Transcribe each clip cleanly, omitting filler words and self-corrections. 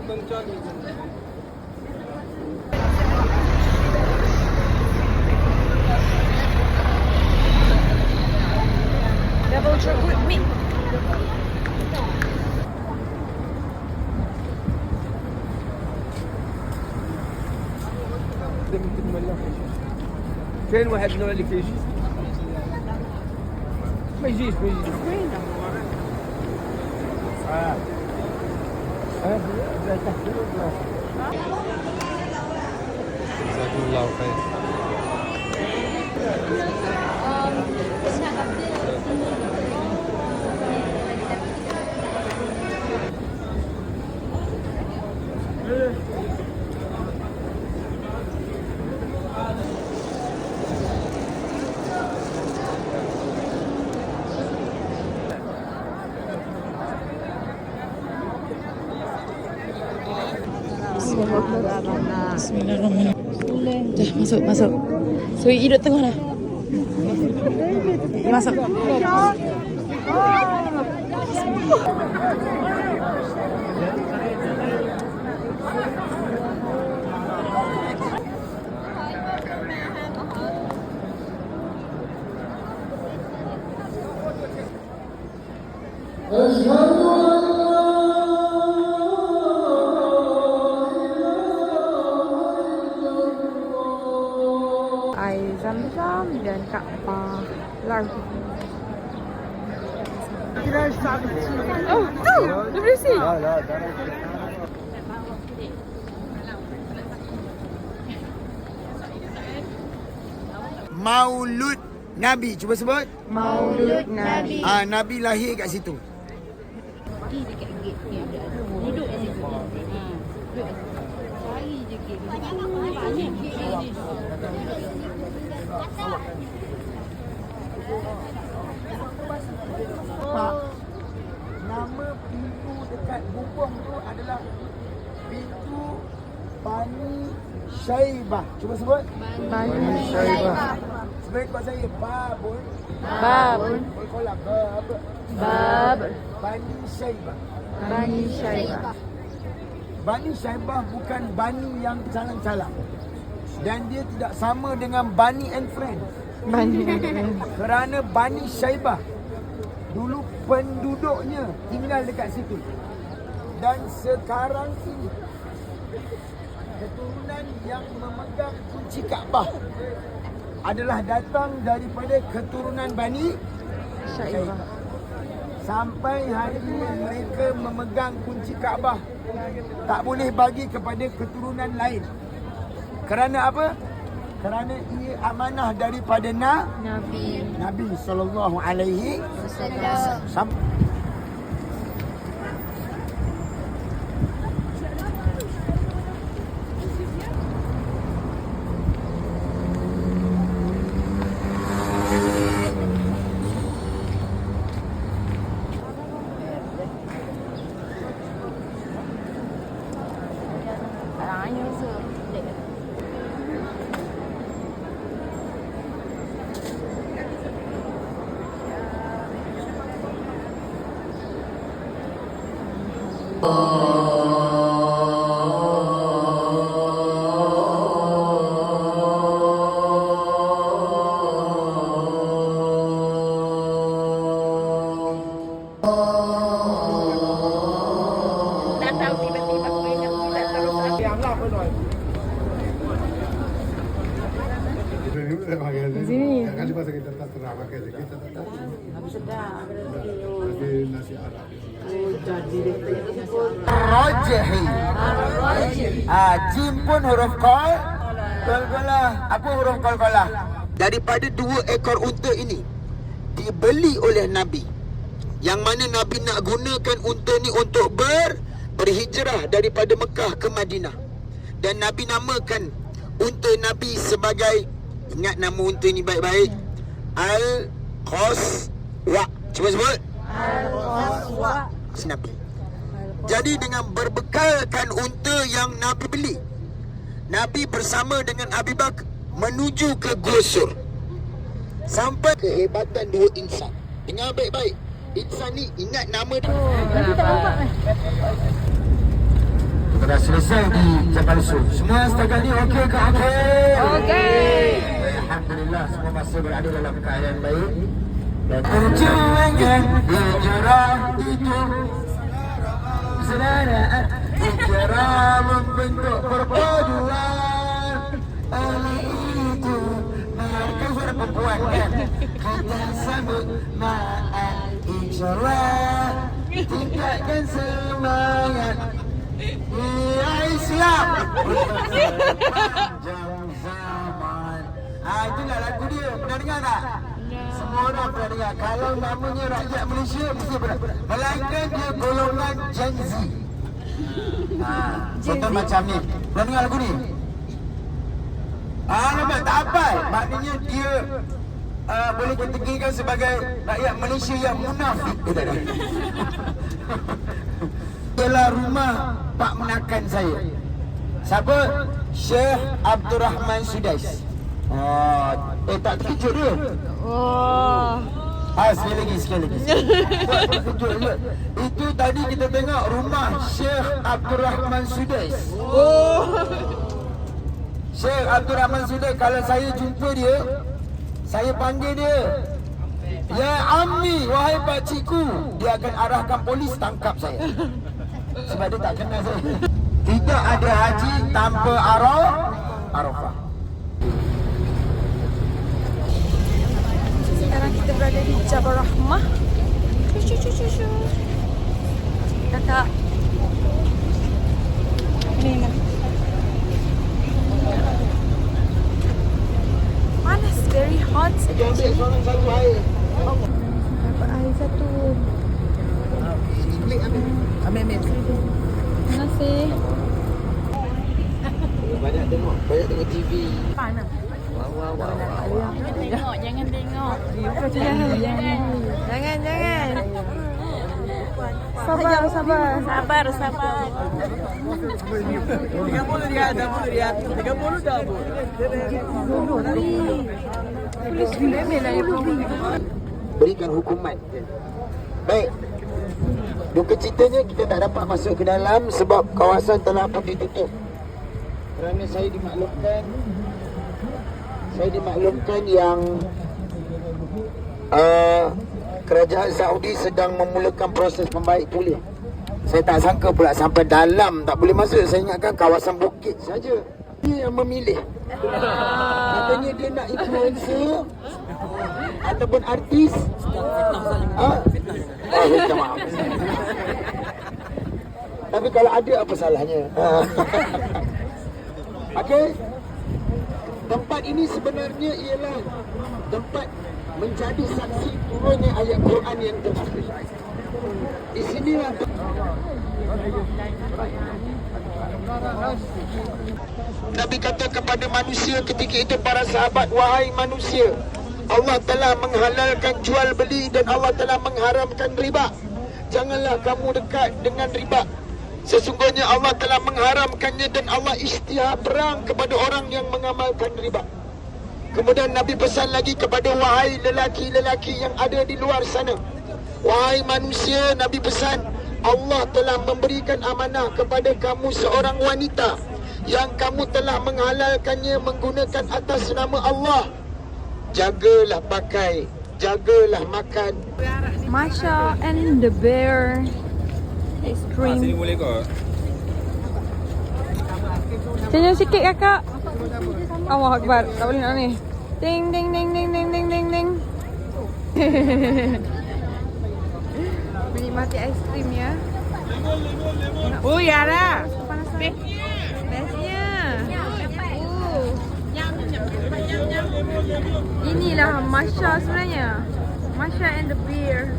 Double chocolate mint. فين واحد من اللي كيجي؟ ما يجيش وين؟ لا تحصل جزاكم الله خير. Bismillahirrahmanirrahim. Dah masuk. So duduk tengah dah. Masuk. Air Zam-Zam dan Kaabah lagu. Oh, tu! Dia bersih. Maulud Nabi. Cuba sebut. Maulud Nabi. Nabi lahir kat situ. Duduk kat situ. Cari je gate. Banyak gate ni. Nama pintu dekat Bubong tu adalah pintu Bani Syaibah. Cuba sebut. Bani Syaibah. Sebut ikut saya. Babun. Babun. Berkolam. Bab. Bab. Bani Syaibah. Bani Syaibah. Bani Syaibah bukan Bani yang calang-calang. Dan dia tidak sama dengan Bani and Friends. Bani. Kerana Bani Syaibah dulu penduduknya tinggal dekat situ. Dan sekarang ini keturunan yang memegang kunci Kaabah adalah datang daripada keturunan Bani Syaibah. Sampai hari ini mereka memegang kunci Kaabah, tak boleh bagi kepada keturunan lain. Kerana apa? Kerana ia amanah daripada Nabi sallallahu alaihi wasallam. Di sini. Kali masa kita tak terang pakai kita tak. Sedap. Nasi Arab. Rajihi. Jim pun huruf qal. Qalqalah. Apa huruf qalqalah? Daripada 2 ekor unta ini dibeli oleh Nabi. Yang mana Nabi nak gunakan unta ni untuk berhijrah daripada Mekah ke Madinah. Dan Nabi namakan unta Nabi sebagai, ingat nama unta ni baik-baik, Al-Qaswa. Cuba sebut. Al-Qaswa. Nabi. Jadi dengan berbekalkan unta yang Nabi beli, Nabi bersama dengan Abu Bakar menuju ke Gusur. Sampai kehebatan 2 insan. Dengar baik-baik. Insan ni ingat nama dia. dah selesai di Jabal Sur. Semua setakat ni okey ke okey? Okey. Alhamdulillah semua masih berada dalam keadaan baik. Dan perjuangan hijrah itu Persaudaraan hijrah membentuk perpaduan. Oleh itu mereka suara perempuan kan? Kita sambut Ma'al Hijrah, tingkatkan semangat ya Islam panjang zaman. Itulah lagu dia. Pernah dengar tak? Semua orang pernah dengar. Kalau namanya rakyat Malaysia mesti pernah. Melainkan dia golongan Gen Z. Contoh macam ni. Pernah dengar lagu ni? Nampak tak apa. Maknanya dia boleh kategorikan sebagai rakyat Malaysia yang munafik. Ialah rumah Pak Menakan saya. Siapa? Syekh Abdul Rahman Sudais. Tak terkejut dia. Oh. Sekali lagi. Tak terkejut dia. Itu tadi kita tengok rumah Syekh Abdul Rahman Sudais. Syekh Abdul Rahman Sudais, kalau saya jumpa dia, saya panggil dia, ya Ammi, wahai pakcikku, dia akan arahkan polis tangkap saya. Sebab dia tak kenal saya. Tidak ada haji tanpa Arafah. Sekarang kita berada di Jabal Rahmah. Cucu. Kakak. Ni. Panas, very hot. Satu air. Dapat air satu. Ambil. Terima kasih. Banyak tengok TV. Panas. Jangan tengok. Jangan. Sabar. 30 riyal. 30 dah bu. Berikan hukuman. Baik. Duka citanya kita tak dapat masuk ke dalam sebab kawasan telah pun ditutup. Kerana saya dimaklumkan yang kerajaan Saudi sedang memulakan proses membaik pulih. Saya tak sangka pula sampai dalam tak boleh masuk. Saya ingatkan kawasan bukit saja. Dia yang memilih. Katanya dia nak influencer ataupun artis. Minta maaf. Tapi kalau ada apa salahnya? Okey. Tempat ini sebenarnya ialah tempat menjadi saksi turunnya ayat Quran yang terakhir. Di sinilah Nabi kata kepada manusia ketika itu, para sahabat, wahai manusia, Allah telah menghalalkan jual beli dan Allah telah mengharamkan riba. Janganlah kamu dekat dengan riba. Sesungguhnya Allah telah mengharamkannya dan Allah isytihar perang kepada orang yang mengamalkan riba. Kemudian Nabi pesan lagi kepada wahai lelaki-lelaki yang ada di luar sana. Wahai manusia, Nabi pesan, Allah telah memberikan amanah kepada kamu seorang wanita yang kamu telah menghalalkannya menggunakan atas nama Allah. Jagalah pakai, jagalah makan. Masha and the bear. Sini boleh kau? Senyum sikit kakak. Allah Akbar. Tak boleh nak ni. Ding. Menikmati aiskrim ya. Oh ya dah. Bestnya. Inilah Masha sebenarnya. Masha and the bear.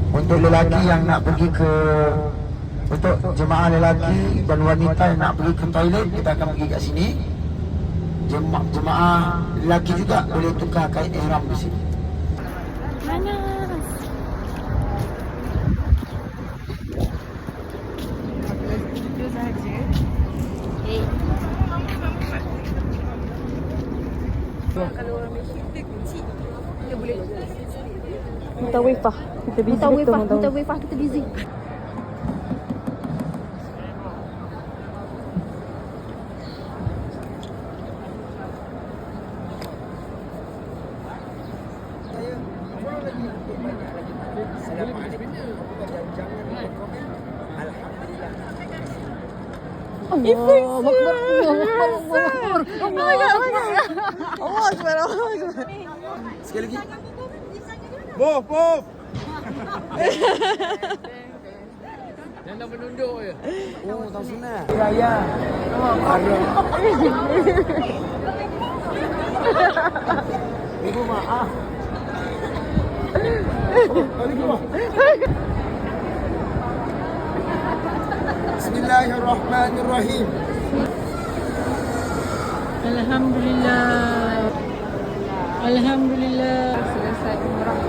Untuk lelaki yang nak pergi ke, untuk jemaah lelaki dan wanita yang nak pergi ke toilet, kita akan pergi kat sini. Jemaah lelaki juga boleh tukar kain ihram di sini. Panas. Itu sahaja. Kalau orang Malaysia kita kecil, kita boleh Mutawifah. Kita busy. Mutawifah kita busy. Allah Akbar. Oh my god. Allah Akbar. Sekali lagi. Move, move. Jangan menunduk je. Oh, tak sunat. Ya, ya. Ibu maaf. Bismillahirrahmanirrahim. Alhamdulillah. Alhamdulillah. Selesai umrah.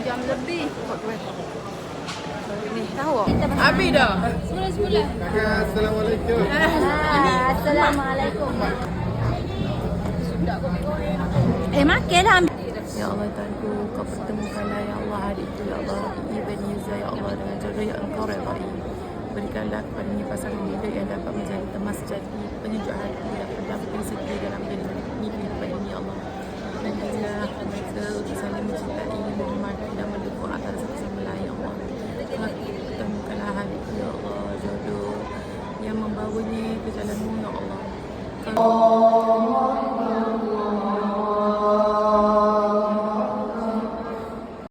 Jam lebih. Ni tahu. Habis dah. Sebulan. Assalamualaikum. Assalamualaikum. Makanlah. Ya Allah Tuhanku, kau pertemukanlah Ya Allah hari itu Ya Allah Rafi'i Ibn Yuza Ya Allah dengan jodoh yang engkau redai. Berikanlah kepadanya pasangan hidup yang dapat menjadi teman sejati, penyejuk hati dan pendamping setia dalam menjalani kehidupan ini Ya Allah. Dan bila mereka saling mencintai Muhammad